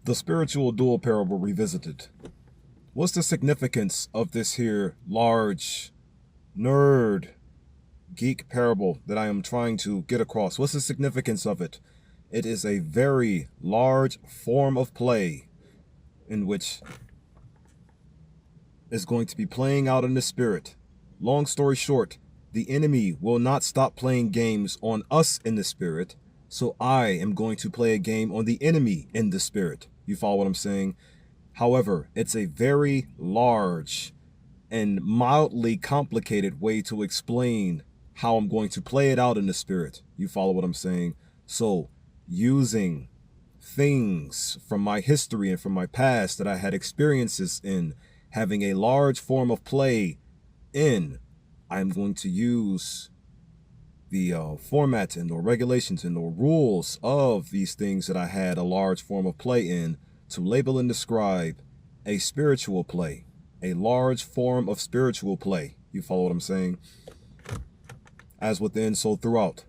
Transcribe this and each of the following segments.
The spiritual duel parable revisited. What's the significance of this here large nerd geek parable that I am trying to get across? What's the significance of it? It is a very large form of play in which is going to be playing out in the spirit. Long story short, the enemy will not stop playing games on us in the spirit, so I am going to play a game on the enemy in the spirit. You follow what I'm saying? However, it's a very large and mildly complicated way to explain how I'm going to play it out in the spirit. You follow what I'm saying? So, using things from my history and from my past that I had experiences in, having a large form of play in, I'm going to use the format and or regulations and or rules of these things that I had a large form of play in to label and describe a spiritual play, a large form of spiritual play. You follow what I'm saying? As within, so throughout.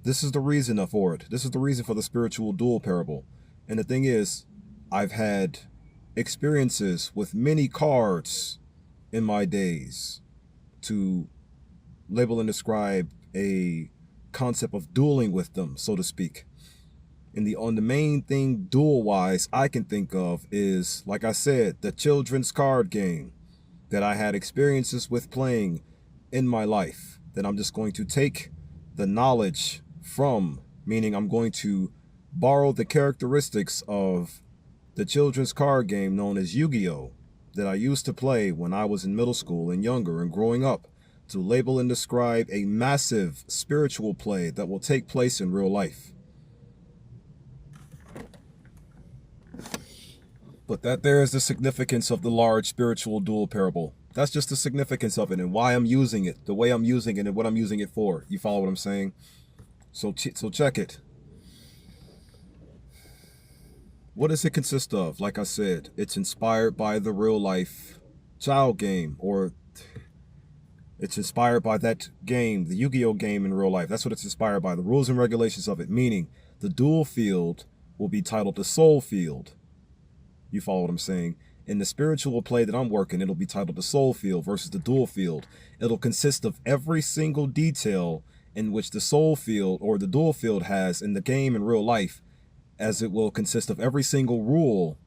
This is the reason for it. This is the reason for the spiritual duel parable. And the thing is, I've had experiences with many cards in my days to label and describe a concept of dueling with them, so to speak. And the main thing duel-wise I can think of is, like I said, the children's card game that I had experiences with playing in my life, that I'm just going to take the knowledge from, meaning I'm going to borrow the characteristics of the children's card game known as Yu-Gi-Oh! That I used to play when I was in middle school and younger and growing up, to label and describe a massive spiritual play that will take place in real life. But that there is the significance of the large spiritual duel parable. That's just the significance of it and why I'm using it, the way I'm using it and what I'm using it for. You follow what I'm saying? So check it. What does it consist of? Like I said, it's inspired by the real life child game, or it's inspired by that game, the Yu-Gi-Oh! Game in real life. That's what it's inspired by, the rules and regulations of it, meaning the duel field will be titled the soul field. You follow what I'm saying? In the spiritual play that I'm working, it'll be titled the soul field versus the duel field. It'll consist of every single detail in which the soul field or the duel field has in the game in real life, as it will consist of every single rule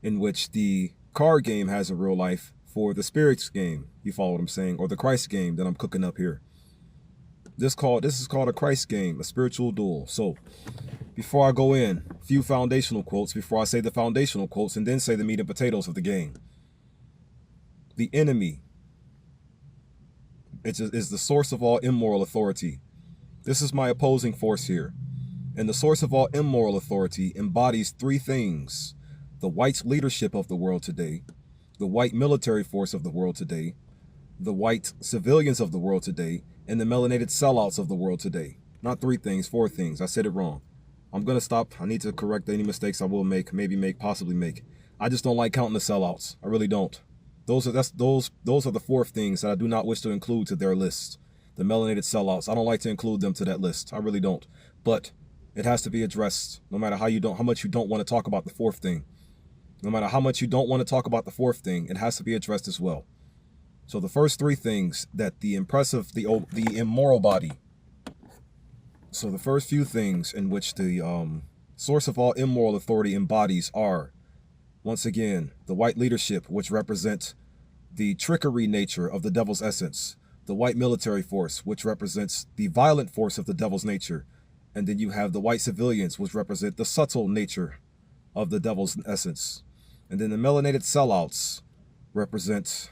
in which the card game has in real life for the spirits game. You follow what I'm saying? Or the Christ game that I'm cooking up here. This is called a Christ game, a spiritual duel. So before I go in, a few foundational quotes before I say the foundational quotes and then say the meat and potatoes of the game. The enemy is the source of all immoral authority. This is my opposing force here. And the source of all immoral authority embodies three things: the white leadership of the world today, the white military force of the world today, the white civilians of the world today, and the melanated sellouts of the world today. Not three things, four things. I said it wrong. I'm going to stop. I need to correct any mistakes I will make, possibly make. I just don't like counting the sellouts. I really don't. Those are the four things that I do not wish to include to their list. The melanated sellouts. I don't like to include them to that list. I really don't. But it has to be addressed, no matter how much you don't want to talk about the fourth thing. No matter how much you don't want to talk about the fourth thing, it has to be addressed as well. So the first three things that the immoral body. So the first few things in which the source of all immoral authority embodies are, once again, the white leadership, which represents the trickery nature of the devil's essence, the white military force, which represents the violent force of the devil's nature, and then you have the white civilians, which represent the subtle nature of the devil's essence. And then the melanated sellouts represent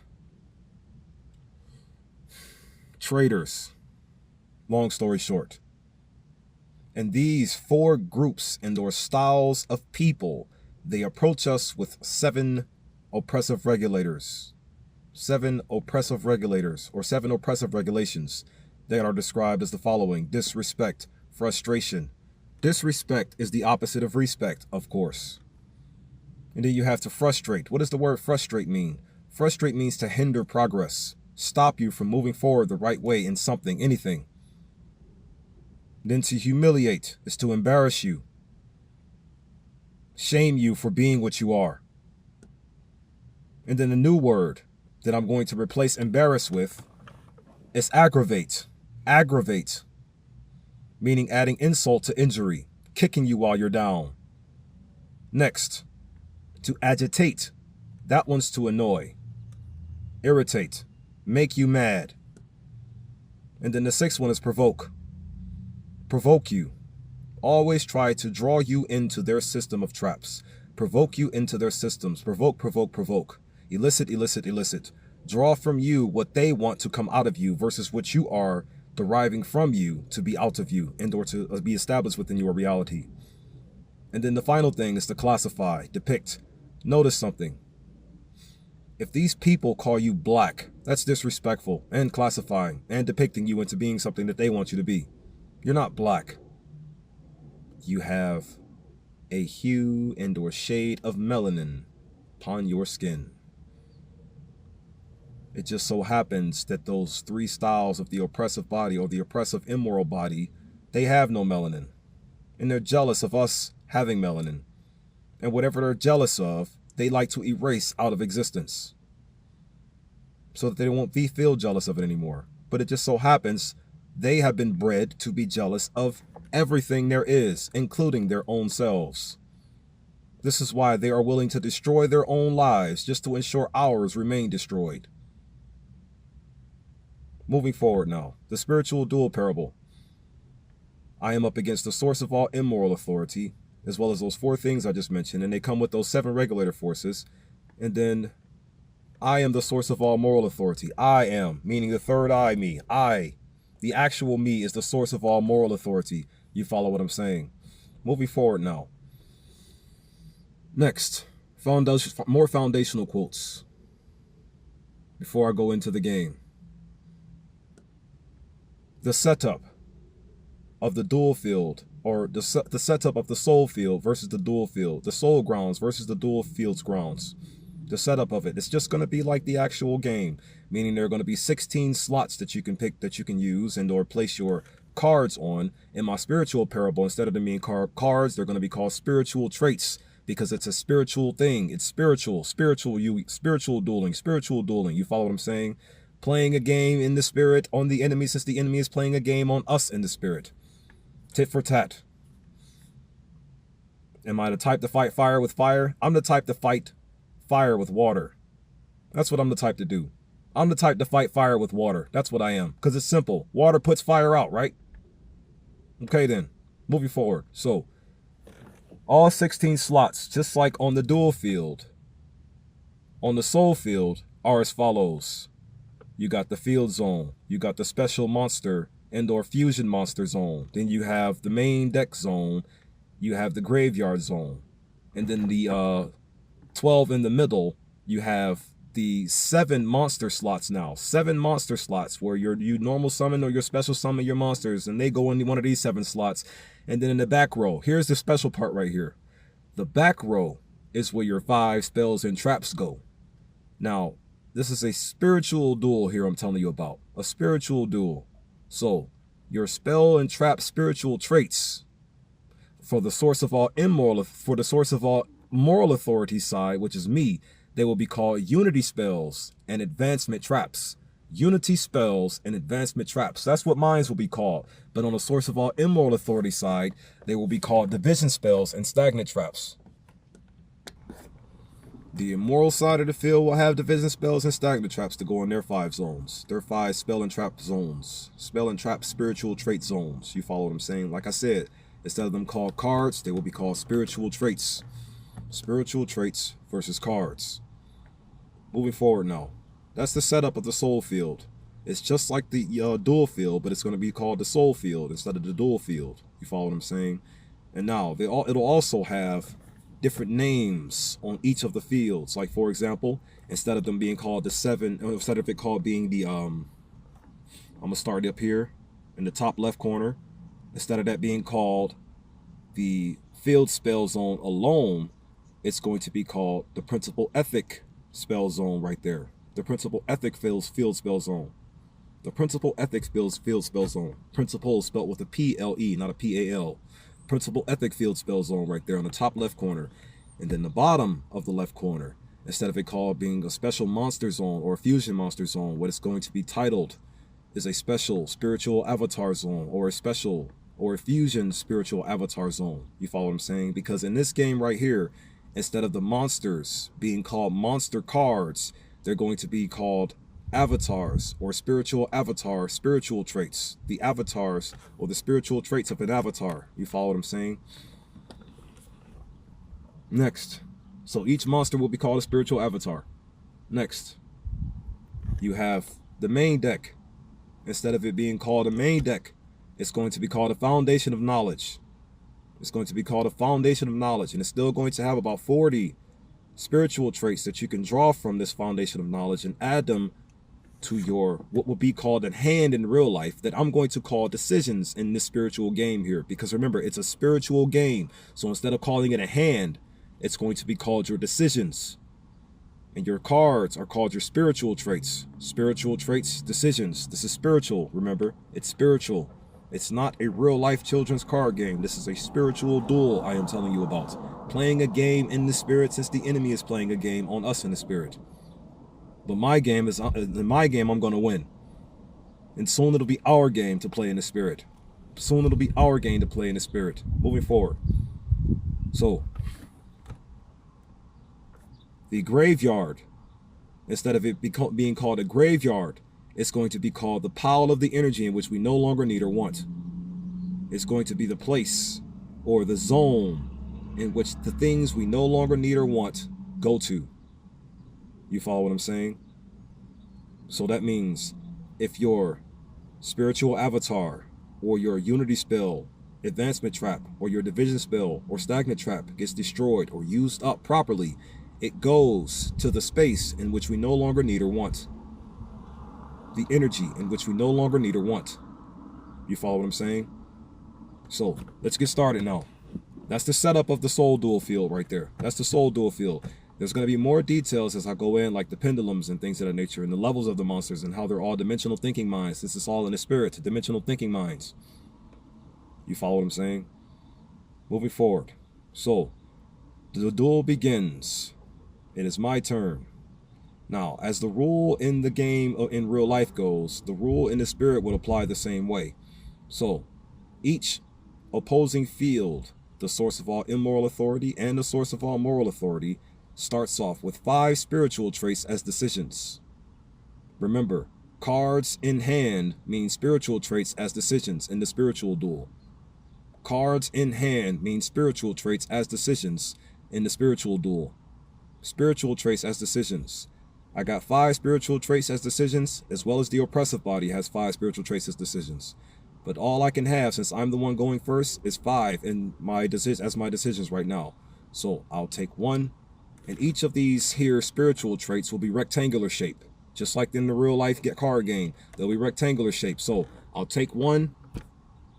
traitors, long story short. And these four groups and or styles of people, they approach us with seven oppressive regulators. Seven oppressive regulations that are described as the following: disrespect, frustration. Disrespect is the opposite of respect, of course. And then you have to frustrate. What does the word frustrate mean? Frustrate means to hinder progress, stop you from moving forward the right way in something, anything. Then to humiliate is to embarrass you. shame you for being what you are. And then the new word that I'm going to replace embarrass with is aggravate. Aggravate, meaning adding insult to injury, kicking you while you're down. Next, to agitate. That one's to annoy. Irritate, make you mad. And then the sixth one is provoke. Provoke you. Always try to draw you into their system of traps. Provoke you into their systems. Provoke, provoke, provoke. Elicit, elicit, elicit. Draw from you what they want to come out of you versus what you are deriving from you to be out of you and or to be established within your reality. And then the final thing is to classify, depict. Notice something. If these people call you black, that's disrespectful and classifying and depicting you into being something that they want you to be. You're not black. You have a hue and or shade of melanin upon your skin. It just so happens that those three styles of the oppressive body or the oppressive immoral body, they have no melanin. And they're jealous of us having melanin. And whatever they're jealous of, they like to erase out of existence. So that they won't feel jealous of it anymore. But it just so happens they have been bred to be jealous of everything there is, including their own selves. This is why they are willing to destroy their own lives just to ensure ours remain destroyed. Moving forward now, the spiritual duel parable. I am up against the source of all immoral authority, as well as those four things I just mentioned, and they come with those 7 regulator forces. And then I am the source of all moral authority. I am, meaning the third eye me. I, the actual me, is the source of all moral authority. You follow what I'm saying? Moving forward now. Next, more foundational quotes before I go into the game. The setup of the dual field, or the setup of the soul field versus the dual field, the soul grounds versus the dual field's grounds. The setup of it, it's just going to be like the actual game, meaning there are going to be 16 slots that you can pick, that you can use and or place your cards on. In my spiritual parable, instead of them being cards, they're going to be called spiritual traits, because it's a spiritual thing. It's spiritual dueling. You follow what I'm saying? Playing a game in the spirit on the enemy, since the enemy is playing a game on us in the spirit. Tit for tat. Am I the type to fight fire with fire? I'm the type to fight fire with water. That's what I'm the type to do. I'm the type to fight fire with water. That's what I am. Because it's simple. Water puts fire out, right? Okay then. Moving forward. So, all 16 slots, just like on the dual field, on the soul field, are as follows. You got the field zone. You got the special monster and or fusion monster zone. Then you have the main deck zone. You have the graveyard zone. And then the 12 in the middle, you have the 7 monster slots now. 7 monster slots where you normal summon or your special summon your monsters, and they go in one of these 7 slots. And then in the back row, here's the special part right here. The back row is where your 5 spells and traps go. Now, this is a spiritual duel here I'm telling you about. A spiritual duel. So, your spell and trap spiritual traits for the source of all moral authority side, which is me, they will be called unity spells and advancement traps. Unity spells and advancement traps. That's what mines will be called. But on the source of all immoral authority side, they will be called division spells and stagnant traps. The immoral side of the field will have division spells and stagnant traps to go in their 5 zones. Their 5 spell and trap zones. Spell and trap spiritual trait zones. You follow what I'm saying? Like I said, instead of them called cards, they will be called spiritual traits. Spiritual traits versus cards. Moving forward now. That's the setup of the soul field. It's just like the dual field, but it's going to be called the soul field instead of the dual field. You follow what I'm saying? And now, it'll also have different names on each of the fields. Like, for example, instead of them being called the 7, instead of it called being the, I'm going to start up here in the top left corner. Instead of that being called the field spell zone alone, it's going to be called the principal ethic spell zone right there. The principal ethic field spell zone. The principal ethics field spell zone. Principal spelled with a P-L-E, not a P-A-L. Principal ethic field spell zone right there on the top left corner. And then the bottom of the left corner, instead of it called being a special monster zone or a fusion monster zone, what it's going to be titled is a special spiritual avatar zone, or a special or a fusion spiritual avatar zone. You follow what I'm saying? Because in this game right here, instead of the monsters being called monster cards, they're going to be called avatars, or spiritual avatar, spiritual traits. The avatars or the spiritual traits of an avatar. You follow what I'm saying? Next, so each monster will be called a spiritual avatar. Next, you have the main deck. Instead of it being called a main deck, it's going to be called a foundation of knowledge. It's going to be called a foundation of knowledge, and it's still going to have about 40 spiritual traits that you can draw from this foundation of knowledge and add them to your what will be called a hand in real life that I'm going to call decisions in this spiritual game here. Because remember, it's a spiritual game. So instead of calling it a hand, it's going to be called your decisions. And your cards are called your spiritual traits. Spiritual traits, decisions. This is spiritual, remember? It's spiritual. It's not a real life children's card game. This is a spiritual duel I am telling you about. Playing a game in the spirit, since the enemy is playing a game on us in the spirit. But my game is, in my game, I'm going to win. And soon it'll be our game to play in the spirit. Soon it'll be our game to play in the spirit. Moving forward. So, the graveyard, instead of it being called a graveyard, it's going to be called the pile of the energy in which we no longer need or want. It's going to be the place or the zone in which the things we no longer need or want go to. You follow what I'm saying? So that means if your spiritual avatar or your unity spell, advancement trap, or your division spell or stagnant trap gets destroyed or used up properly, it goes to the space in which we no longer need or want. The energy in which we no longer need or want. You follow what I'm saying? So let's get started now. That's the setup of the soul duel field right there. That's the soul duel field. There's going to be more details as I go in, like the pendulums and things of that nature, and the levels of the monsters, and how they're all dimensional thinking minds, since it's all in the spirit, dimensional thinking minds. You follow what I'm saying? Moving forward. So, the duel begins. It is my turn. Now, as the rule in the game in real life goes, the rule in the spirit would apply the same way. So, each opposing field, the source of all immoral authority and the source of all moral authority, starts off with 5 spiritual traits as decisions. Remember, cards in hand mean spiritual traits as decisions in the spiritual duel. Cards in hand mean spiritual traits as decisions in the spiritual duel. Spiritual traits as decisions. I got 5 spiritual traits as decisions, as well as the oppressive body has 5 spiritual traits as decisions. But all I can have, since I'm the one going first, is 5 in my as my decisions right now. So I'll take 1. And each of these here spiritual traits will be rectangular shape. Just like in the real life card game, they'll be rectangular shape. So I'll take 1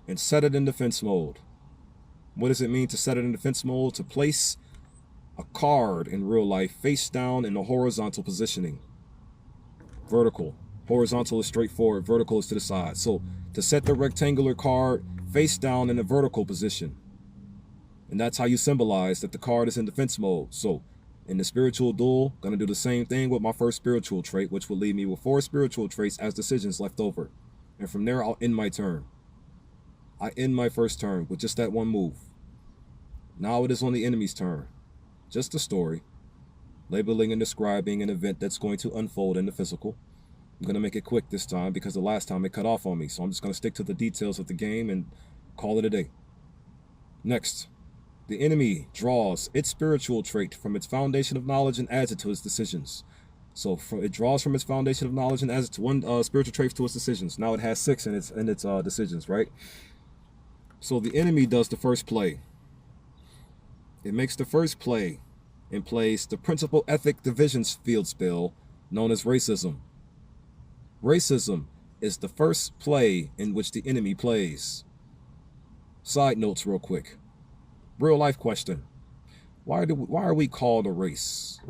and set it in defense mode. What does it mean to set it in defense mode? To place a card in real life face down in the horizontal positioning. Vertical. Horizontal is straightforward. Vertical is to the side. So to set the rectangular card face down in a vertical position. And that's how you symbolize that the card is in defense mode. So in the spiritual duel, going to do the same thing with my first spiritual trait, which will leave me with 4 spiritual traits as decisions left over. And from there, I'll end my turn. I end my first turn with just that one move. Now it is on the enemy's turn. Just a story. Labeling and describing an event that's going to unfold in the physical. I'm going to make it quick this time because the last time it cut off on me. So I'm just going to stick to the details of the game and call it a day. Next. The enemy draws its spiritual trait from its foundation of knowledge and adds it to its decisions. So it draws from its foundation of knowledge and adds it to 1 spiritual trait to its decisions. Now it has 6 in its decisions, right? So the enemy does the first play. It makes the first play and plays the principal ethic divisions field spell known as racism. Racism is the first play in which the enemy plays. Side notes real quick. Real life question. Why are we called a race?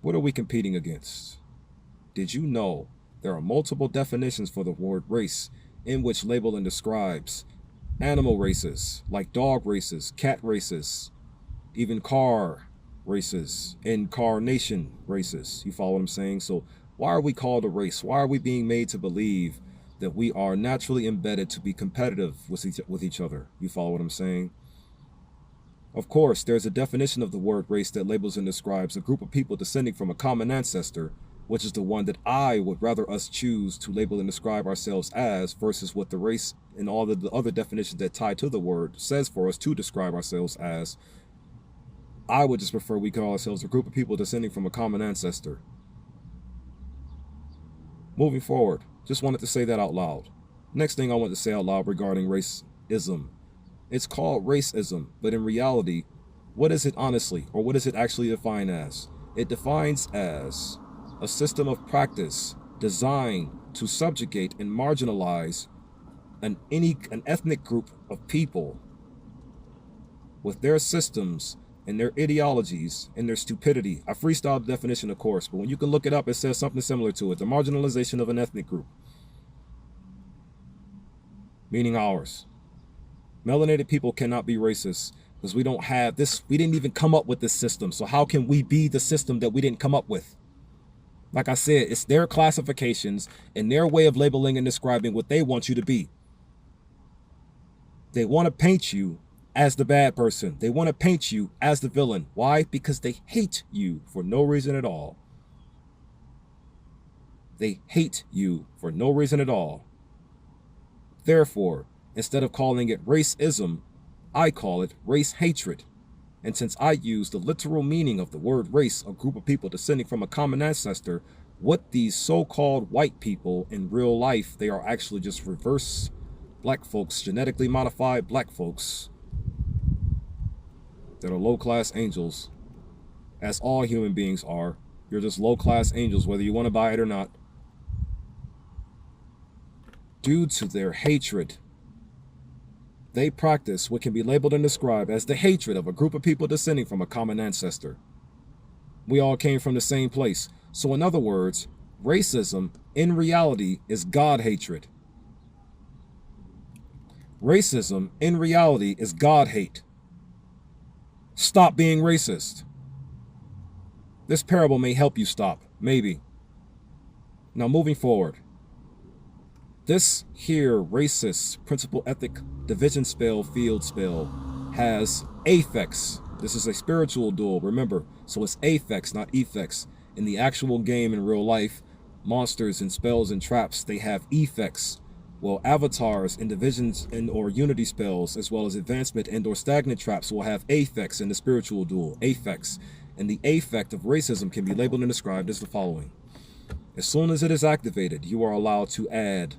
What are we competing against? Did you know there are multiple definitions for the word race in which label and describes Animal races, like dog races, cat races, even car races, incarnation races. You follow what I'm saying? So why are we called a race? Why are we being made to believe that we are naturally embedded to be competitive with each other? You follow what I'm saying? Of course, there's a definition of the word race that labels and describes a group of people descending from a common ancestor, which is the one that I would rather us choose to label and describe ourselves as versus what the race and all of the other definitions that tie to the word says for us to describe ourselves as. I would just prefer we call ourselves a group of people descending from a common ancestor. Moving forward, just wanted to say that out loud. Next thing I want to say out loud regarding racism. It's called racism, but in reality, what is it honestly, or what is it actually defined as? It defines as a system of practice designed to subjugate and marginalize an ethnic group of people with their systems and their ideologies and their stupidity. I freestyled the definition, of course, but when you can look it up, it says something similar to it. The marginalization of an ethnic group, meaning ours. Melanated people cannot be racist because we don't have this. We didn't even come up with this system. So how can we be the system that we didn't come up with? Like I said, it's their classifications and their way of labeling and describing what they want you to be. They want to paint you as the bad person. They want to paint you as the villain. Why? Because they hate you for no reason at all. They hate you for no reason at all. Therefore, instead of calling it racism, I call it race hatred. And since I use the literal meaning of the word race, a group of people descending from a common ancestor, what these so-called white people in real life, they are actually just reverse black folks, genetically modified black folks that are low-class angels, as all human beings are. You're just low-class angels, whether you want to buy it or not. Due to their hatred, they practice what can be labeled and described as the hatred of a group of people descending from a common ancestor. We all came from the same place. So in other words, racism in reality is God hatred. Racism in reality is God hate. Stop being racist. This parable may help you stop, maybe. Now moving forward. This here racist principal ethic division spell field spell has affects. This is a spiritual duel, remember. So it's affects, not effects. In the actual game in real life, monsters and spells and traps, they have effects. Well, avatars and divisions and or unity spells, as well as advancement and or stagnant traps will have affects in the spiritual duel, affects. And the affect of racism can be labeled and described as the following. As soon as it is activated, you are allowed to add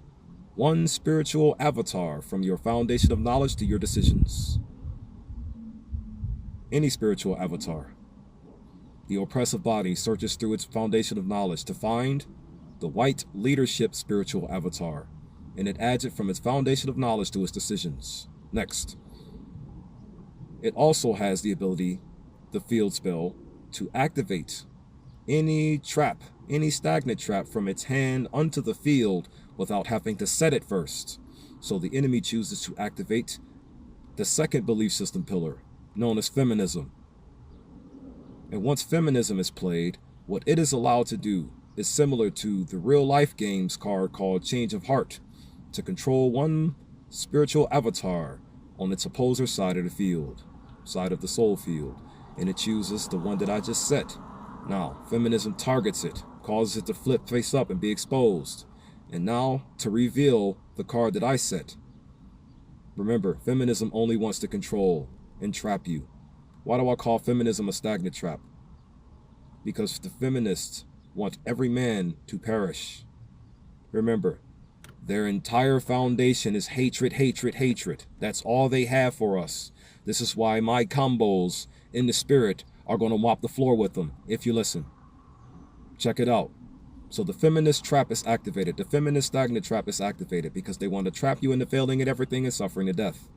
one spiritual avatar from your foundation of knowledge to your decisions. Any spiritual avatar. The oppressive body searches through its foundation of knowledge to find the white leadership spiritual avatar, and it adds it from its foundation of knowledge to its decisions. Next. It also has the ability, the field spell, to activate any trap, any stagnant trap from its hand onto the field without having to set it first. So the enemy chooses to activate the second belief system pillar, known as feminism. And once feminism is played, what it is allowed to do is similar to the real life games card called Change of Heart, to control one spiritual avatar on its opposer side of the field, side of the soul field, and it chooses the one that I just set. Now, feminism targets it, causes it to flip face up and be exposed. And now, to reveal the card that I set. Remember, feminism only wants to control and trap you. Why do I call feminism a stagnant trap? Because the feminists want every man to perish. Remember, their entire foundation is hatred, hatred, hatred. That's all they have for us. This is why my combos in the spirit are going to mop the floor with them, if you listen. Check it out. So the feminist trap is activated. The feminist stagnant trap is activated because they want to trap you into failing at everything and suffering to death.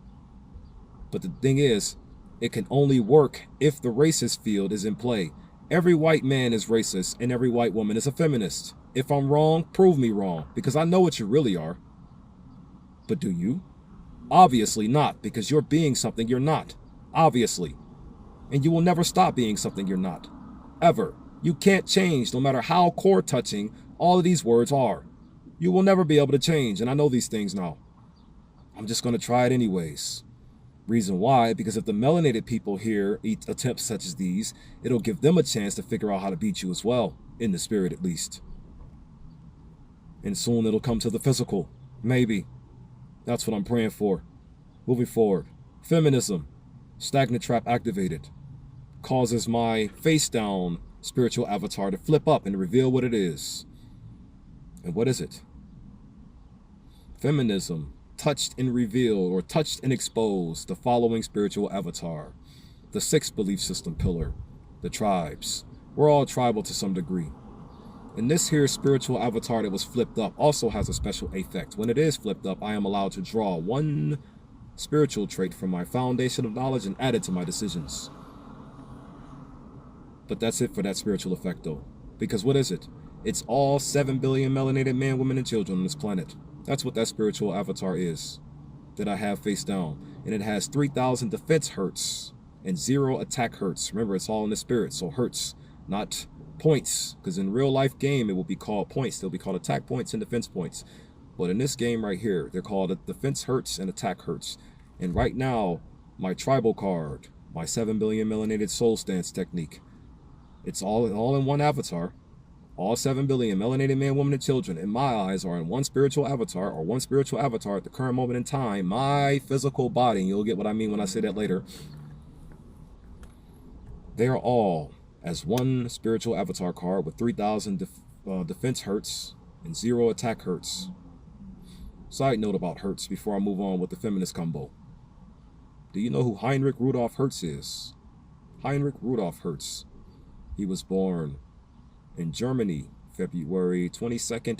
But the thing is, it can only work if the racist field is in play. Every white man is racist and every white woman is a feminist. If I'm wrong, prove me wrong, because I know what you really are. But do you? Obviously not, because you're being something you're not. Obviously. And you will never stop being something you're not. Ever. You can't change, no matter how core touching all of these words are. You will never be able to change, and I know these things now. I'm just going to try it anyways. Reason why, because if the melanated people here eat attempts such as these, it'll give them a chance to figure out how to beat you as well, in the spirit at least. And soon it'll come to the physical. Maybe. That's what I'm praying for. Moving forward. Feminism. Stagnant trap activated. Causes my face down spiritual avatar to flip up and reveal what it is. And what is it? Feminism touched and revealed, or touched and exposed, the following spiritual avatar. The sixth belief system pillar. The tribes. We're all tribal to some degree. And this here spiritual avatar that was flipped up also has a special effect. When it is flipped up, I am allowed to draw one spiritual trait from my foundation of knowledge and add it to my decisions. But that's it for that spiritual effect though. Because what is it? It's all 7 billion melanated men, women, and children on this planet. That's what that spiritual avatar is that I have face down. And it has 3,000 defense hertz and 0 attack hertz. Remember, it's all in the spirit, so hertz, not points. Because in real life game, it will be called points. They'll be called attack points and defense points. But in this game right here, they're called defense hertz and attack hertz. And right now, my tribal card, my 7 billion melanated soul stance technique, it's all in one avatar. All 7 billion melanated men, women, and children, in my eyes, are in one spiritual avatar, or one spiritual avatar at the current moment in time. My physical body, and you'll get what I mean when I say that later. They are all as one spiritual avatar card with 3,000 defense hertz and 0 attack hertz. Side note about hertz before I move on with the feminist combo. Do you know who Heinrich Rudolf Hertz is? Heinrich Rudolf Hertz. He was born in Germany, February 22nd,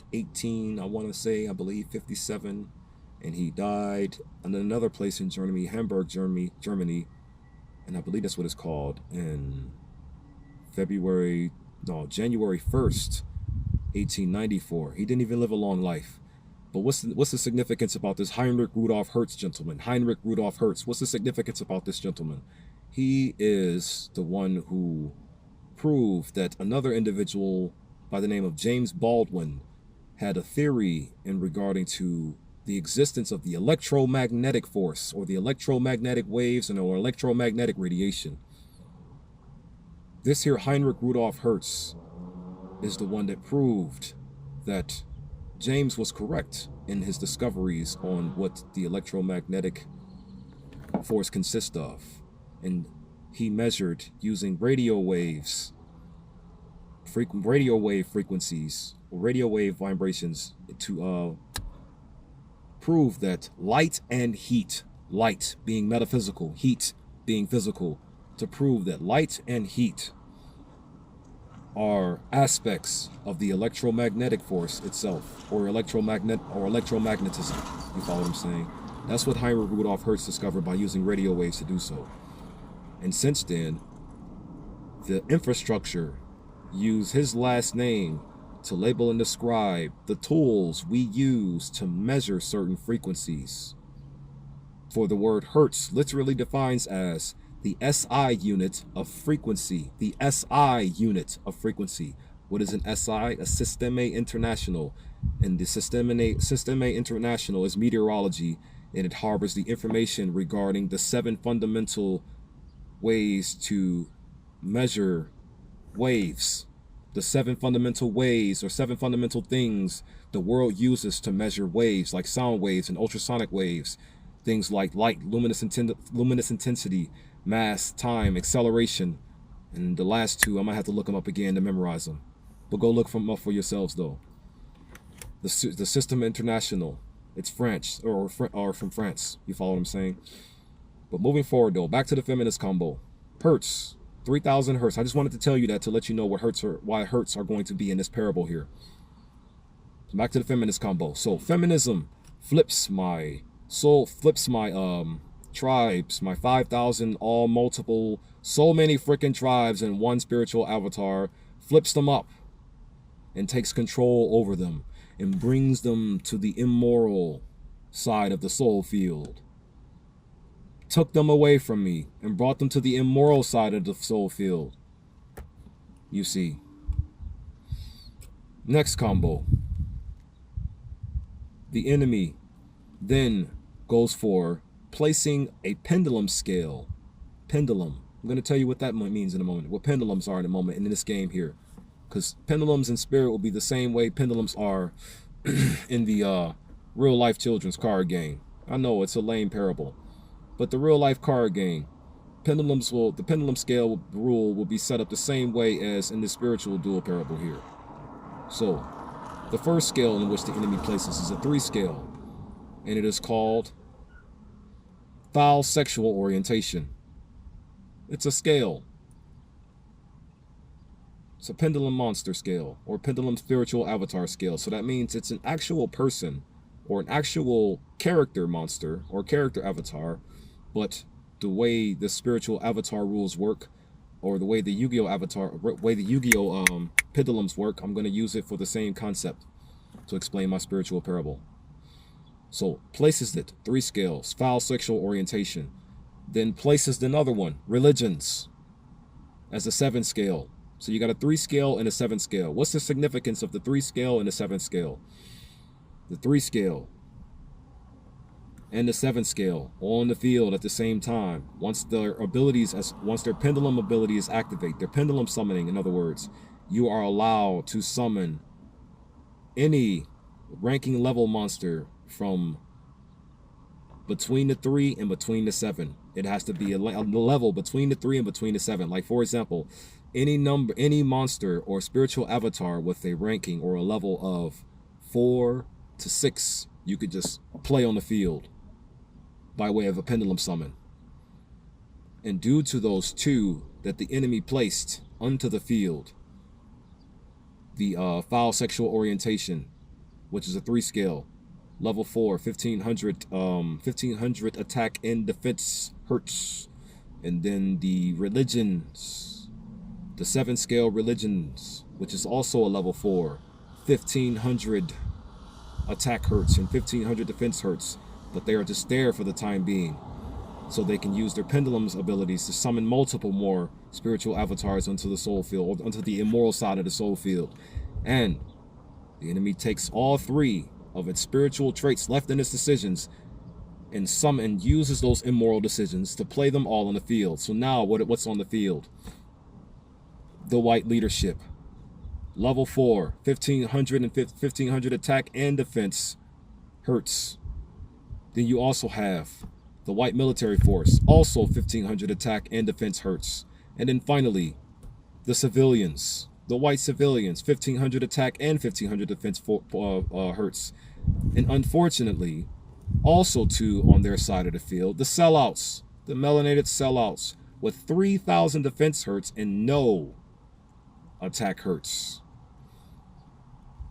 I believe 57. And he died in another place in Germany, Hamburg, Germany, and I believe that's what it's called, in January 1st, 1894. He didn't even live a long life. But what's the significance about this Heinrich Rudolf Hertz gentleman? Heinrich Rudolf Hertz. What's the significance about this gentleman? He is the one who proved that another individual by the name of James Baldwin had a theory in regarding to the existence of the electromagnetic force, or the electromagnetic waves, or electromagnetic radiation. This here Heinrich Rudolf Hertz is the one that proved that James was correct in his discoveries on what the electromagnetic force consists of. And he measured using radio wave frequencies, or radio wave vibrations, to prove that light and heat, light being metaphysical, heat being physical, to prove that light and heat are aspects of the electromagnetic force itself, or electromagnetism. You follow what I'm saying? That's what Heinrich Rudolf Hertz discovered by using radio waves to do so. And since then, the infrastructure used his last name to label and describe the tools we use to measure certain frequencies. For the word Hertz literally defines as the SI unit of frequency. The SI unit of frequency. What is an SI? A Système International. And the Système International is meteorology, and it harbors the information regarding the 7 fundamental ways to measure waves. The 7 fundamental ways, or 7 fundamental things the world uses to measure waves, like sound waves and ultrasonic waves. Things like light, luminous intensity, mass, time, acceleration. And the last 2, I might have to look them up again to memorize them. But go look them up for yourselves though. The Système International. It's French, or from France. You follow what I'm saying? But moving forward though, back to the feminist combo. Hertz. 3,000 hertz. I just wanted to tell you that to let you know what why hertz are going to be in this parable here. So back to the feminist combo. So feminism flips my soul, flips my tribes, my 5,000 all multiple, so many freaking tribes in one spiritual avatar, flips them up and takes control over them and brings them to the immoral side of the soul field. took them away from me and brought them to the immoral side of the soul field. You see. Next combo. The enemy then goes for placing a pendulum scale. Pendulum. I'm going to tell you what that means in a moment. What pendulums are in a moment in this game here. Because pendulums in spirit will be the same way pendulums are in the real life children's card game. I know it's a lame parable. But the real life card game, the pendulum scale rule will be set up the same way as in the spiritual duel parable here. So, the first scale in which the enemy places is a 3 scale. And it is called foul sexual orientation. It's a scale. It's a pendulum monster scale or pendulum spiritual avatar scale. So that means it's an actual person or an actual character monster or character avatar, but the way the spiritual avatar rules work, or the way the Yu-Gi-Oh pendulums work, I'm going to use it for the same concept to explain my spiritual parable. So places it 3 scales, foul sexual orientation, then places another one, religions, as a 7 scale. So you got a 3 scale and a 7 scale. What's the significance of the 3 scale and the 7 scale? The 3 scale and the 7 scale on the field at the same time. Once their pendulum abilities activate, their pendulum summoning, in other words, you are allowed to summon any ranking level monster from between the 3 and between the 7. It has to be a level between the 3 and between the 7. Like, for example, any monster or spiritual avatar with a ranking or a level of 4 to 6, you could just play on the field by way of a pendulum summon. And due to those 2 that the enemy placed onto the field, the foul sexual orientation, which is a 3 scale, level 4, 1500 attack and defense hertz. And then the religions, the 7 scale religions, which is also a level 4, 1500 attack hertz and 1500 defense hertz. But they are just there for the time being, so they can use their pendulum's abilities to summon multiple more spiritual avatars onto the soul field, or onto the immoral side of the soul field. And the enemy takes all 3 of its spiritual traits left in its decisions and uses those immoral decisions to play them all on the field. So now what's on the field? The white leadership, level 4, 1500 attack and defense hertz. Then you also have the white military force, also 1500 attack and defense hertz. And then finally, the civilians, the white civilians, 1500 attack and 1500 defense hertz. And unfortunately, also too on their side of the field, the sellouts, the melanated sellouts with 3000 defense hertz and no attack hertz.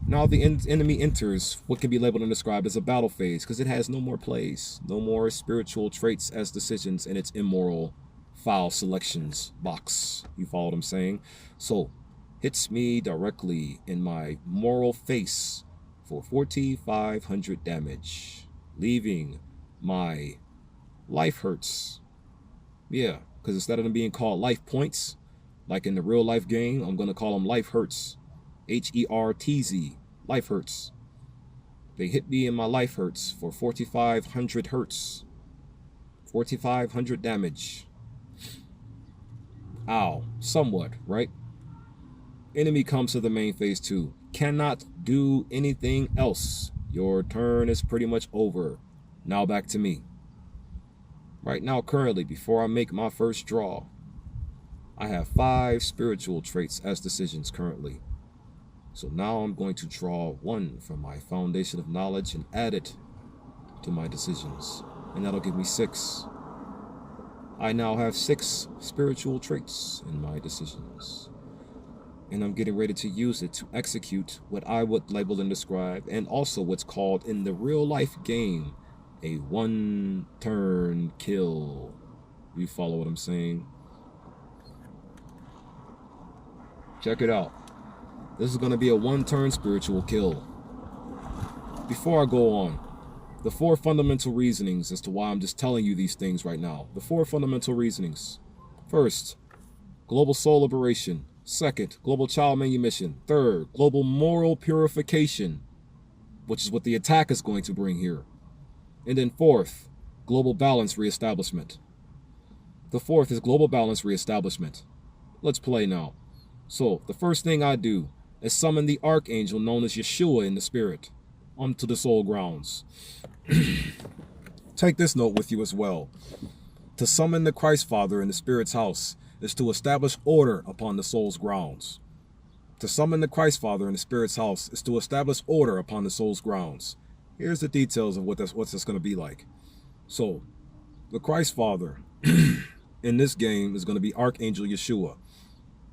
Now the enemy enters what can be labeled and described as a battle phase, because it has no more plays, no more spiritual traits as decisions in its immoral foul selections box. You follow what I'm saying? So hits me directly in my moral face for 4500 damage, leaving my life hertz. Yeah, because instead of them being called life points, like in the real life game, I'm going to call them life hertz. H-E-R-T-Z, life hertz. They hit me in my life hertz for 4500 hertz. 4500 damage. Ow, somewhat, right? Enemy comes to the main phase 2. Cannot do anything else. Your turn is pretty much over. Now back to me. Right now, currently, before I make my first draw, I have 5 spiritual traits as decisions currently. So now I'm going to draw 1 from my foundation of knowledge and add it to my decisions. And that'll give me 6. I now have 6 spiritual traits in my decisions. And I'm getting ready to use it to execute what I would label and describe, and also what's called in the real life game, a 1-turn kill. You follow what I'm saying? Check it out. This is going to be a 1-turn spiritual kill. Before I go on, The four fundamental reasonings as to why I'm just telling you these things right now. The four fundamental reasonings. First, global soul liberation. Second, global child manumission. Third, global moral purification, which is what the attack is going to bring here. And then fourth, global balance reestablishment. The fourth is global balance reestablishment. Let's play now. So, the first thing I do is summon the archangel known as Yeshua in the spirit onto the soul grounds. Take this note with you as well. To summon the Christ Father in the spirit's house is to establish order upon the soul's grounds. To summon the Christ Father in the spirit's house is to establish order upon the soul's grounds. Here's the details of what's this going to be like. So, the Christ Father in this game is going to be Archangel Yeshua.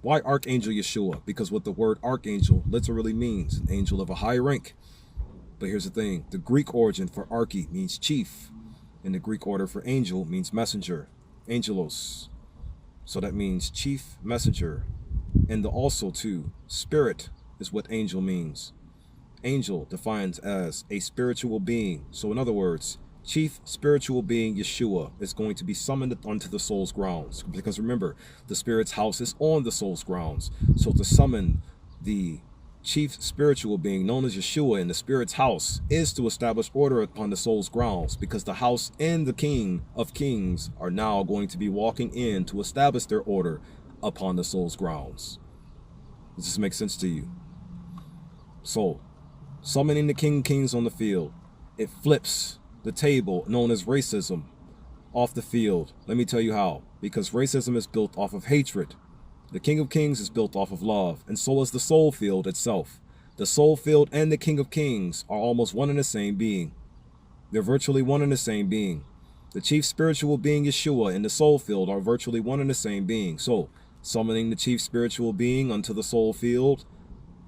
Why Archangel Yeshua? Because what the word archangel literally means, an angel of a high rank. But here's the thing, the Greek origin for archi means chief, and the Greek order for angel means messenger, angelos. So that means chief messenger. And also too, spirit is what angel means. Angel defines as a spiritual being. So in other words, chief spiritual being Yeshua is going to be summoned onto the soul's grounds. Because remember, the spirit's house is on the soul's grounds. So to summon the chief spiritual being known as Yeshua in the spirit's house is to establish order upon the soul's grounds, because the house and the King of Kings are now going to be walking in to establish their order upon the soul's grounds. Does this make sense to you? So, summoning the King of Kings on the field, it flips the table known as racism off the field. Let me tell you how. Because racism is built off of hatred. The King of Kings is built off of love, and so is the soul field itself. The soul field and the King of Kings are almost one and the same being. They're virtually one and the same being. The chief spiritual being Yeshua and the soul field are virtually one and the same being. So, summoning the chief spiritual being onto the soul field,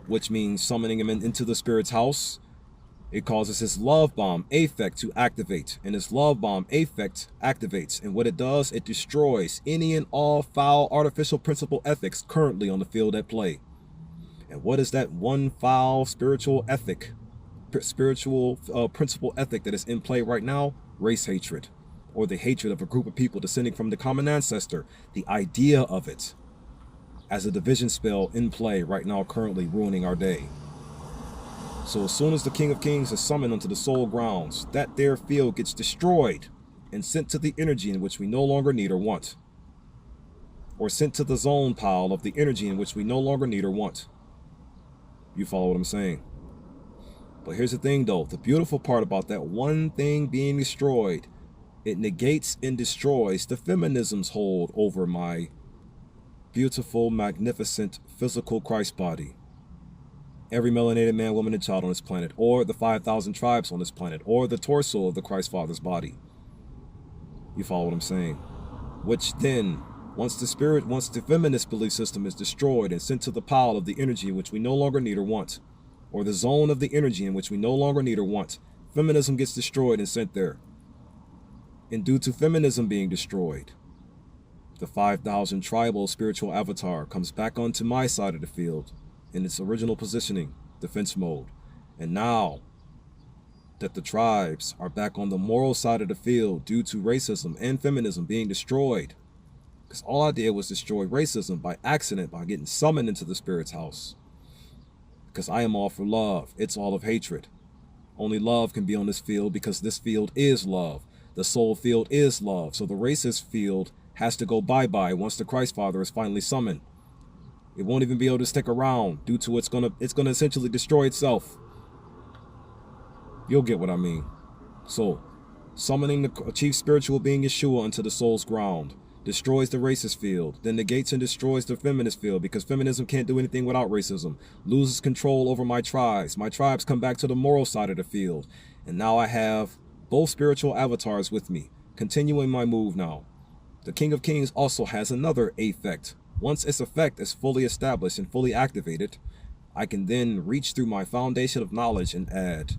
which means summoning him into the spirit's house, it causes his love bomb affect to activate, and his love bomb affect activates, and what it does, it destroys any and all foul artificial principle ethics currently on the field at play. And what is that one foul spiritual ethic, principle ethic that is in play right now? Race hatred, or the hatred of a group of people descending from the common ancestor. The idea of it as a division spell in play right now, currently ruining our day. So as soon as the King of Kings is summoned onto the soul grounds, that there field gets destroyed and sent to the energy in which we no longer need or want. Or sent to the zone pile of the energy in which we no longer need or want. You follow what I'm saying? But here's the thing though, the beautiful part about that one thing being destroyed, it negates and destroys the feminism's hold over my beautiful, magnificent, physical Christ body. Every melanated man, woman, and child on this planet, or the 5,000 tribes on this planet, or the torso of the Christ Father's body. You follow what I'm saying? Which then, once the feminist belief system is destroyed and sent to the pile of the energy in which we no longer need or want, or the zone of the energy in which we no longer need or want, feminism gets destroyed and sent there. And due to feminism being destroyed, the 5,000 tribal spiritual avatar comes back onto my side of the field in its original positioning, defense mode. And now that the tribes are back on the moral side of the field due to racism and feminism being destroyed, because all I did was destroy racism by accident, by getting summoned into the spirit's house. Because I am all for love, it's all of hatred. Only love can be on this field because this field is love. The soul field is love. So the racist field has to go bye-bye once the Christ Father is finally summoned. It won't even be able to stick around due to it's gonna essentially destroy itself. You'll get what I mean. So, summoning the chief spiritual being Yeshua onto the soul's ground destroys the racist field, then negates and destroys the feminist field, because feminism can't do anything without racism. Loses control over my tribes. My tribes come back to the moral side of the field. And now I have both spiritual avatars with me, continuing my move now. The King of Kings also has another effect. Once its effect is fully established and fully activated, I can then reach through my foundation of knowledge and add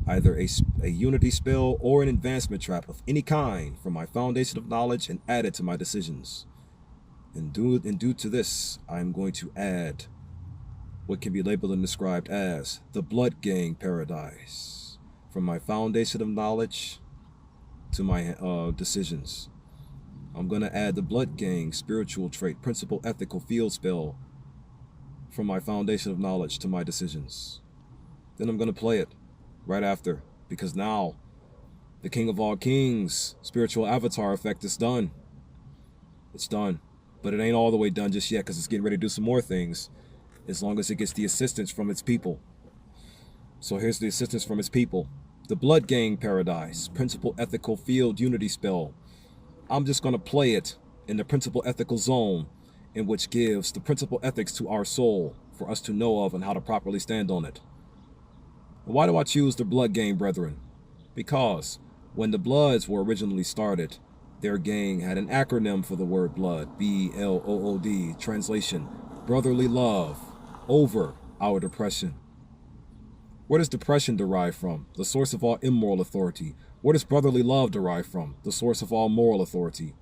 either a unity spell or an advancement trap of any kind from my foundation of knowledge and add it to my decisions. And due to this, I'm going to add what can be labeled and described as the Blood Gang Paradise. from my foundation of knowledge to my decisions. I'm going to add the blood gang, spiritual trait, principle, ethical, field spell from my foundation of knowledge to my decisions. Then I'm going to play it right after, because now the King of all Kings spiritual avatar effect is done. It's done. But it ain't all the way done just yet, because it's getting ready to do some more things, as long as it gets the assistance from its people. So here's the assistance from its people. The Blood Gang Paradise, Principal Ethical Field Unity Spell. I'm just going to play it in the Principal Ethical Zone, in which gives the Principal Ethics to our soul for us to know of and how to properly stand on it. Why do I choose the Blood Gang Brethren? Because when the Bloods were originally started, their gang had an acronym for the word blood, BLOOD, translation, brotherly love over our depression. Where does depression derive from? The source of all immoral authority. Where does brotherly love derive from? The source of all moral authority.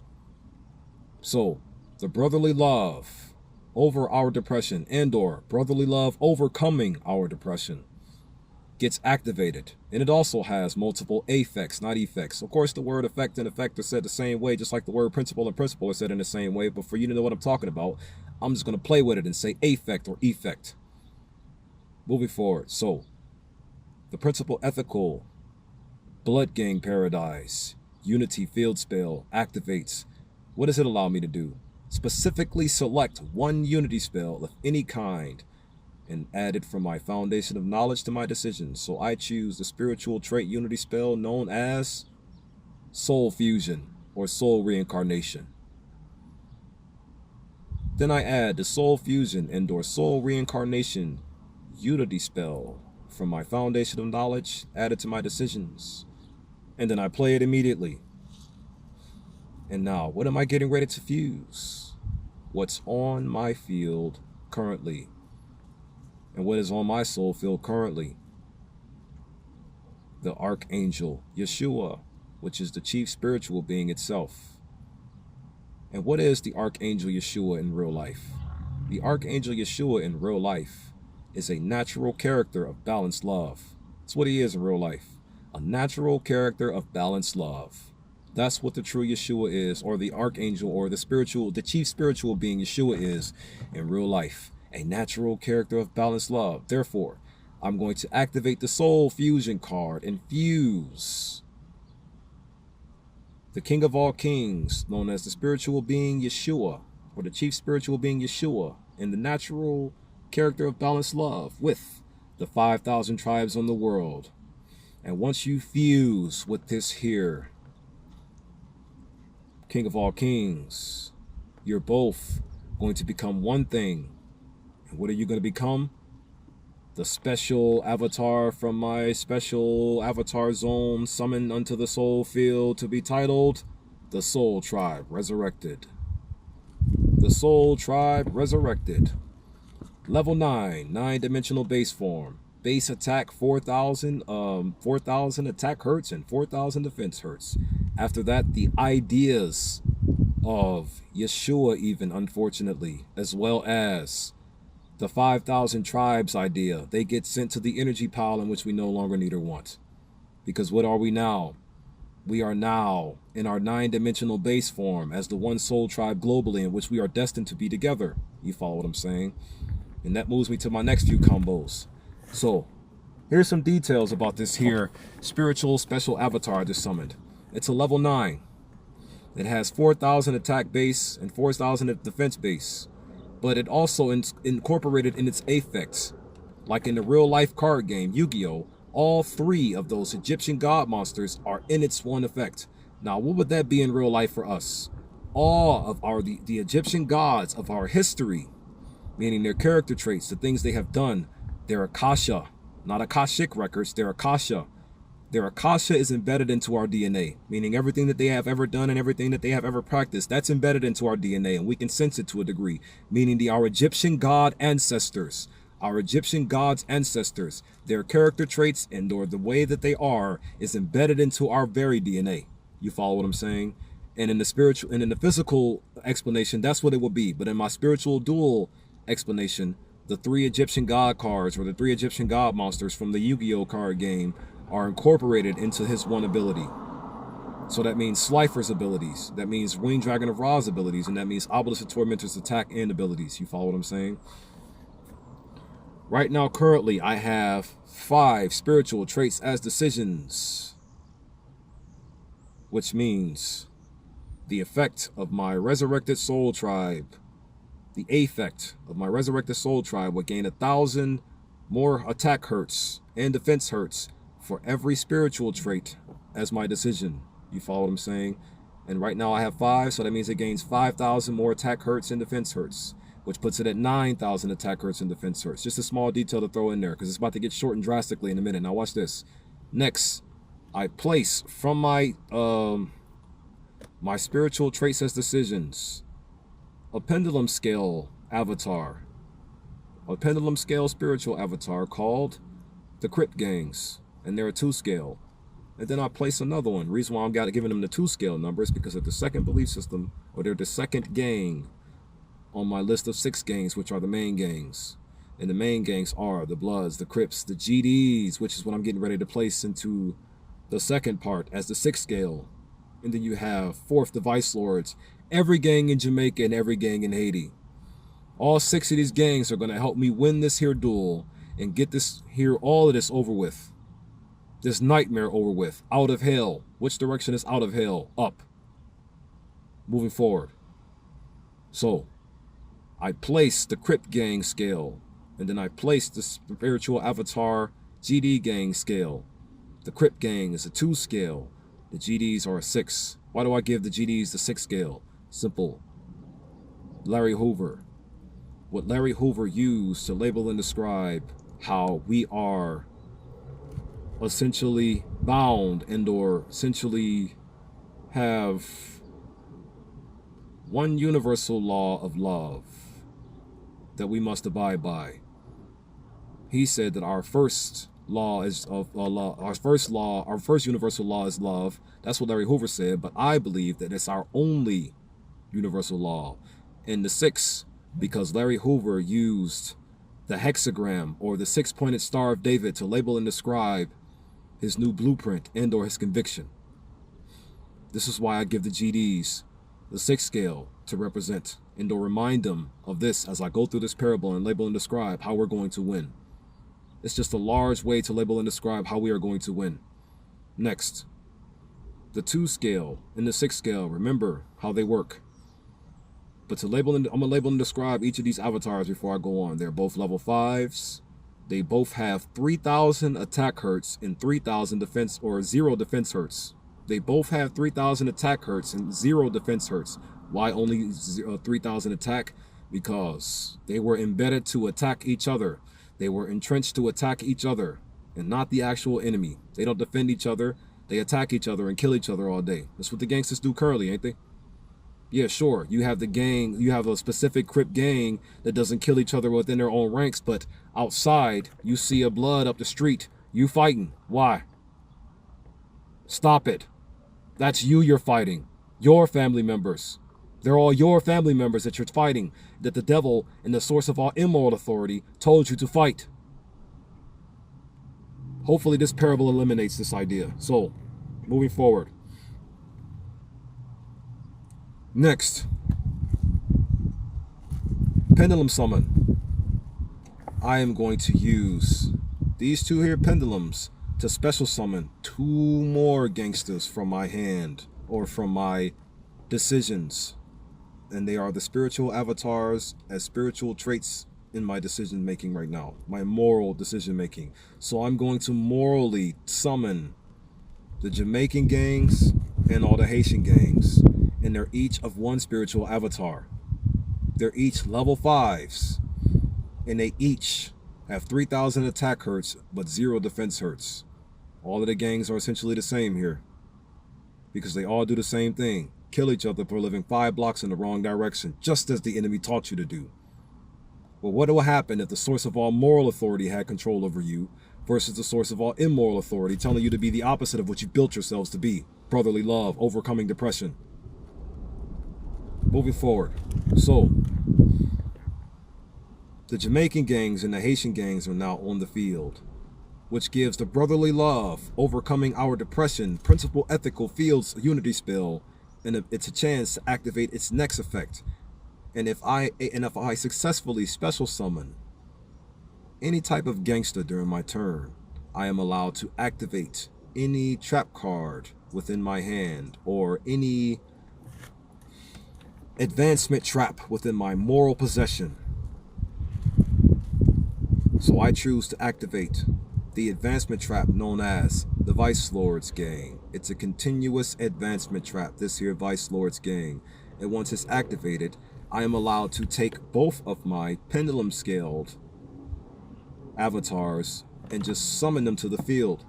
So, the brotherly love over our depression and/or brotherly love overcoming our depression gets activated, and it also has multiple affects, not effects. Of course, the word effect and effect are said the same way, just like the word principle and principle are said in the same way, but for you to know what I'm talking about, I'm just going to play with it and say affect or effect. Moving forward, so the principal ethical Blood Gang Paradise Unity Field Spell activates. What does it allow me to do? Specifically select one Unity spell of any kind and add it from my foundation of knowledge to my decisions. So I choose the spiritual trait Unity spell known as Soul Fusion or Soul Reincarnation. Then I add the Soul Fusion and/or Soul Reincarnation Unity spell from my foundation of knowledge added to my decisions. And then I play it immediately. And now, what am I getting ready to fuse? What's on my field currently? And what is on my soul field currently? The Archangel Yeshua, which is the chief spiritual being itself. And what is the Archangel Yeshua in real life? The Archangel Yeshua in real life is a natural character of balanced love. That's what he is in real life. A natural character of balanced love. That's what the true Yeshua is, or the Archangel, or the chief spiritual being Yeshua is in real life. A natural character of balanced love. Therefore, I'm going to activate the Soul Fusion card and fuse the King of all Kings, known as the spiritual being Yeshua, or the chief spiritual being Yeshua, and the natural character of balanced love with the 5,000 tribes on the world. And once you fuse with this here King of all Kings, you're both going to become one thing. And what are you going to become? The special avatar from my special avatar zone summoned unto the soul field to be titled the Soul Tribe Resurrected. The Soul Tribe Resurrected. Level 9, 9-dimensional base form. Base attack 4,000 attack hertz and 4,000 defense hertz. After that, the ideas of Yeshua even, unfortunately, as well as the 5,000 tribes idea, they get sent to the energy pile in which we no longer need or want. Because what are we now? We are now in our 9-dimensional base form as the one soul tribe globally, in which we are destined to be together. You follow what I'm saying? And that moves me to my next few combos. So, here's some details about this here spiritual special avatar I just summoned. It's a level 9. It has 4,000 attack base and 4,000 defense base. But it also incorporated in its affects, like in the real life card game, Yu-Gi-Oh!, all 3 of those Egyptian god monsters are in its one effect. Now, what would that be in real life for us? All of the Egyptian gods of our history, meaning their character traits, the things they have done, their Akasha, not Akashic records, their Akasha. Their Akasha is embedded into our DNA, meaning everything that they have ever done and everything that they have ever practiced, that's embedded into our DNA, and we can sense it to a degree, meaning our Egyptian god ancestors, their character traits and or the way that they are is embedded into our very DNA. You follow what I'm saying? And in the spiritual and in the physical explanation, that's what it will be. But in my spiritual duel explanation, the 3 Egyptian god cards or the 3 Egyptian god monsters from the Yu-Gi-Oh card game are incorporated into his one ability. So that means Slifer's abilities, that means Winged Dragon of Ra's abilities, and that means Obelisk the Tormentor's attack and abilities. You follow what I'm saying? Right now, currently, I have 5 spiritual traits as decisions, which means the effect of my Resurrected Soul Tribe, the affect of my Resurrected Soul Tribe will gain 1,000 more attack hertz and defense hertz for every spiritual trait as my decision. You follow what I'm saying? And right now I have 5, so that means it gains 5,000 more attack hertz and defense hertz, which puts it at 9,000 attack hertz and defense hertz. Just a small detail to throw in there, because it's about to get shortened drastically in a minute. Now watch this. Next, I place from my my spiritual traits as decisions a pendulum scale avatar, a pendulum scale spiritual avatar called the Crypt Gangs, and they're a 2 scale. And then I place another one. Reason why I'm giving them the 2 scale numbers, because of the second belief system, or they're the second gang on my list of 6 gangs, which are the main gangs. And the main gangs are the Bloods, the Crips, the GDs, which is what I'm getting ready to place into the second part as the 6th scale. And then you have 4th, the Vice Lords, every gang in Jamaica and every gang in Haiti. All 6 of these gangs are going to help me win this here duel and get this here, all of this over with. This nightmare over with. Out of hell. Which direction is out of hell? Up. Moving forward. So, I place the Crypt Gang scale, and then I place the spiritual avatar GD gang scale. The Crypt Gang is a 2 scale. The GDs are a 6. Why do I give the GDs the 6 scale? Simple. Larry Hoover. What Larry Hoover used to label and describe how we are essentially bound and or essentially have one universal law of love that we must abide by. He said that our first law is of law. Our first universal law is love. That's what Larry Hoover said, but I believe that it's our only universal law. And the 6, because Larry Hoover used the hexagram or the 6-pointed Star of David to label and describe his new blueprint and or his conviction. This is why I give the GDs the 6 scale to represent and or remind them of this as I go through this parable and label and describe how we're going to win. It's just a large way to label and describe how we are going to win. Next, the 2 scale and the 6 scale, remember how they work. But to label and, I'm going to label and describe each of these avatars before I go on. They're both level 5s. They both have 3,000 attack hertz and 3,000 defense or 0 defense hertz. They both have 3,000 attack hertz and 0 defense hertz. Why only 3,000 attack? Because they were embedded to attack each other. They were entrenched to attack each other and not the actual enemy. They don't defend each other. They attack each other and kill each other all day. That's what the gangsters do currently, ain't they? Yeah, sure. You have the gang, you have a specific Crip gang that doesn't kill each other within their own ranks, but outside, you see a blood up the street. You fighting. Why? Stop it. That's you're fighting. Your family members. They're all your family members that you're fighting, that the devil and the source of all immoral authority told you to fight. Hopefully this parable eliminates this idea. So, moving forward. Next, pendulum summon. I am going to use these 2 here pendulums to special summon 2 more gangsters from my hand or from my decisions. And they are the spiritual avatars as spiritual traits in my decision making right now, my moral decision making. So I'm going to morally summon the Jamaican gangs and all the Haitian gangs. And they're each of 1 spiritual avatar. They're each level 5s. And they each have 3,000 attack hertz, but 0 defense hertz. All of the gangs are essentially the same here, because they all do the same thing. Kill each other for living 5 blocks in the wrong direction, just as the enemy taught you to do. Well, what will happen if the source of all moral authority had control over you versus the source of all immoral authority telling you to be the opposite of what you built yourselves to be? Brotherly love, overcoming depression. Moving forward. So, the Jamaican gangs and the Haitian gangs are now on the field. which gives the brotherly love, overcoming our depression, principal ethical fields unity spell, and it's a chance to activate its next effect. And if I successfully special summon any type of gangster during my turn, I am allowed to activate any trap card within my hand or any advancement trap within my moral possession. So I choose to activate the advancement trap known as the Vice Lord's Gang. It's a continuous advancement trap, this here Vice Lord's Gang. And once it's activated, I am allowed to take both of my pendulum scaled avatars and just summon them to the field.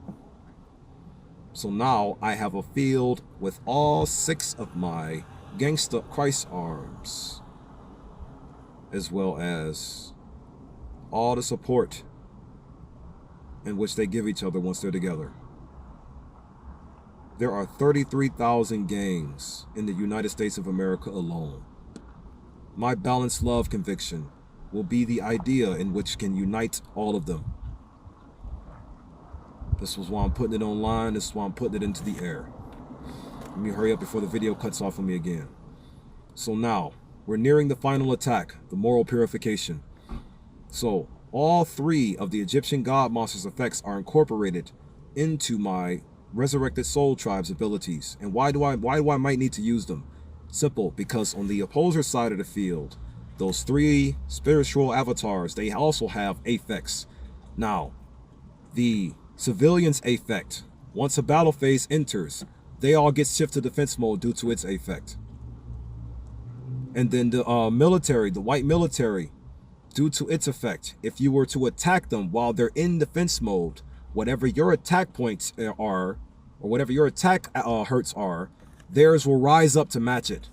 So now I have a field with all 6 of my Gangsta Christ arms, as well as all the support in which they give each other once they're together. There are 33,000 gangs in the United States of America alone. My balanced love conviction will be the idea in which can unite all of them. This was why I'm putting it online. This is why I'm putting it into the air. Let me hurry up before the video cuts off on me again. So now, we're nearing the final attack, the moral purification. So, all 3 of the Egyptian God Monsters effects are incorporated into my Resurrected Soul Tribe's abilities. And why do I might need to use them? Simple, because on the opposer side of the field, those 3 spiritual avatars, they also have affects. Now, the civilians' affect, once a battle phase enters, they all get shift to defense mode due to its affect. And then the military, the white military, due to its effect, if you were to attack them while they're in defense mode, whatever your attack points are, or whatever your attack hurts are, theirs will rise up to match it.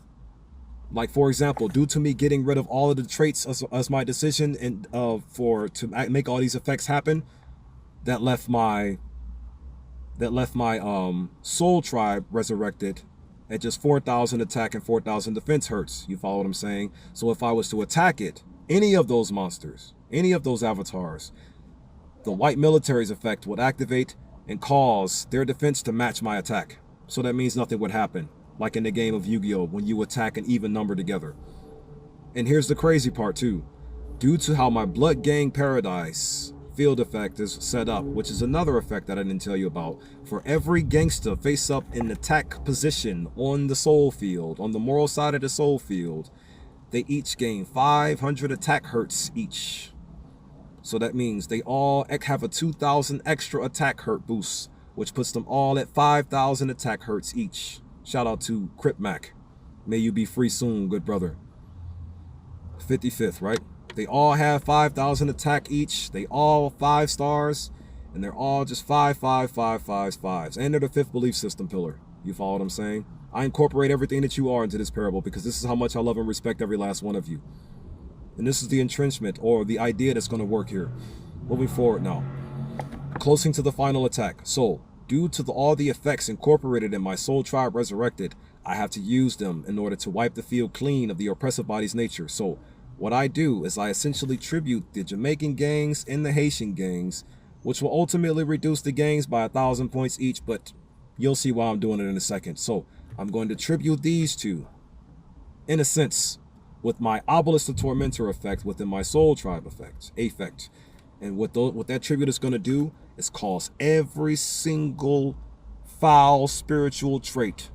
Like, for example, due to me getting rid of all of the traits as my decision and to make all these effects happen, that left my soul tribe resurrected at just 4,000 attack and 4,000 defense hurts. You follow what I'm saying? So if I was to attack it, any of those monsters, any of those avatars, the white military's effect would activate and cause their defense to match my attack. So that means nothing would happen, like in the game of Yu-Gi-Oh! When you attack an even number together. And here's the crazy part too. Due to how my Blood Gang Paradise field effect is set up, which is another effect that I didn't tell you about, for every gangster face up in attack position on the soul field, on the moral side of the soul field, they each gain 500 attack hurts each. So that means they all have a 2,000 extra attack hurt boost, which puts them all at 5,000 attack hurts each. Shout out to Crip Mac. May you be free soon, good brother. 55th, right? They all have 5,000 attack each. They all 5 stars, and they're all just 5, 5, 5, 5, 5s. And they're the 5th belief system pillar. You follow what I'm saying? I incorporate everything that you are into this parable because this is how much I love and respect every last one of you. And this is the entrenchment or the idea that's going to work here. Moving forward now. Closing to the final attack. So, due to all the effects incorporated in my soul tribe resurrected, I have to use them in order to wipe the field clean of the oppressive body's nature. So, what I do is I essentially tribute the Jamaican gangs and the Haitian gangs, which will ultimately reduce the gangs by 1,000 points each, but you'll see why I'm doing it in a second. So, I'm going to tribute these two, in a sense, with my Obelisk the Tormentor effect within my Soul Tribe effect. And what that tribute is going to do is cause every single foul spiritual trait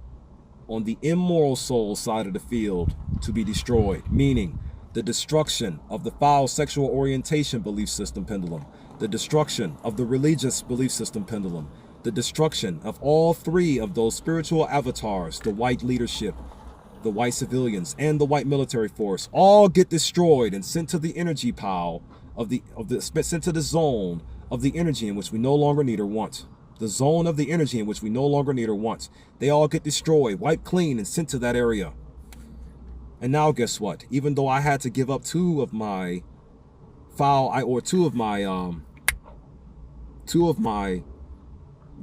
on the immoral soul side of the field to be destroyed, meaning the destruction of the foul sexual orientation belief system pendulum, the destruction of the religious belief system pendulum, the destruction of all 3 of those spiritual avatars, the white leadership, the white civilians, and the white military force, all get destroyed and sent to the energy pile sent to the zone of the energy in which we no longer need or want. The zone of the energy in which we no longer need or want. They all get destroyed, wiped clean, and sent to that area. And now guess what? Even though I had to give up 2 of my two of my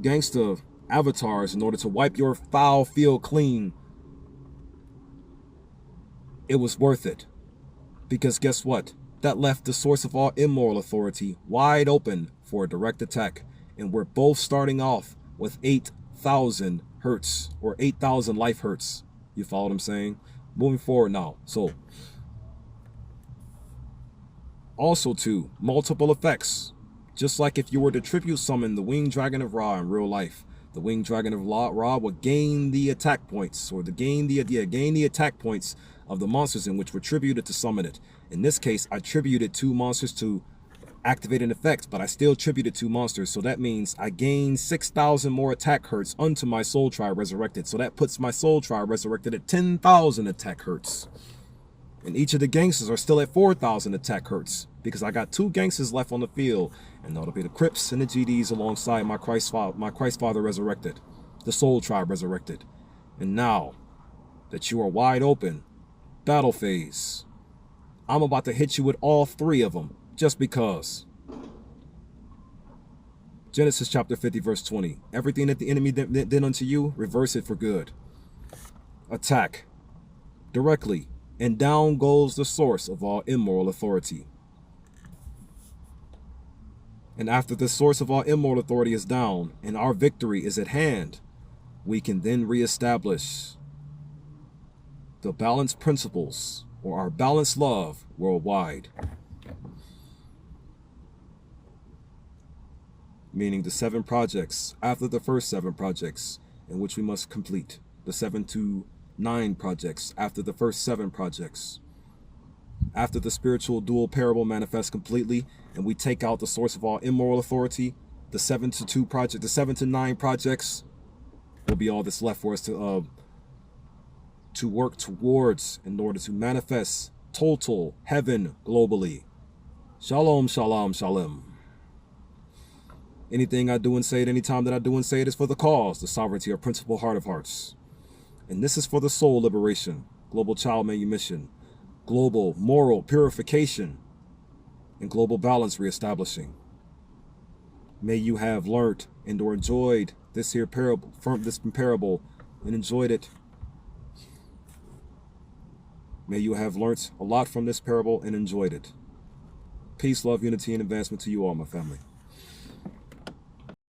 gangster avatars in order to wipe your foul field clean, it was worth it. Because guess what? That left the source of all immoral authority wide open for a direct attack. And we're both starting off with 8,000 hertz or 8,000 life hertz. You follow what I'm saying? Moving forward now. So also too, multiple effects. Just like if you were to tribute summon the Winged Dragon of Ra in real life, the Winged Dragon of Ra would gain the attack points, or gain the attack points of the monsters in which were tributed to summon it. In this case, I tributed 2 monsters to activate an effect, but I still tributed 2 monsters, so that means I gain 6,000 more attack hertz unto my Soul Tribe Resurrected. So that puts my Soul Tribe Resurrected at 10,000 attack hertz. And each of the gangsters are still at 4,000 attack hertz, because I got 2 gangsters left on the field, and that'll be the Crips and the GDs alongside my Christ Father Resurrected, the Soul Tribe Resurrected. And now that you are wide open, battle phase, I'm about to hit you with all 3 of them, just because. Genesis chapter 50 verse 20. Everything that the enemy did unto you, reverse it for good. Attack directly, and down goes the source of all immoral authority. And after the source of all immoral authority is down and our victory is at hand, we can then reestablish the balanced principles, or our balanced love, worldwide. Meaning the 7 projects after the first 7 projects, in which we must complete the 7 to 9 projects after the first 7 projects. After the spiritual dual parable manifests completely, and we take out the source of all immoral authority, the 7 to 9 projects will be all that's left for us to work towards in order to manifest total heaven globally. Shalom, shalom, shalom. Anything I do and say at any time that I do and say it is for the cause, the sovereignty or principal heart of hearts. And this is for the soul liberation, global child manumission, global moral purification, and global balance reestablishing. May you have learnt and or enjoyed this here parable, and enjoyed it. May you have learnt a lot from this parable and enjoyed it. Peace, love, unity, and advancement to you all, my family.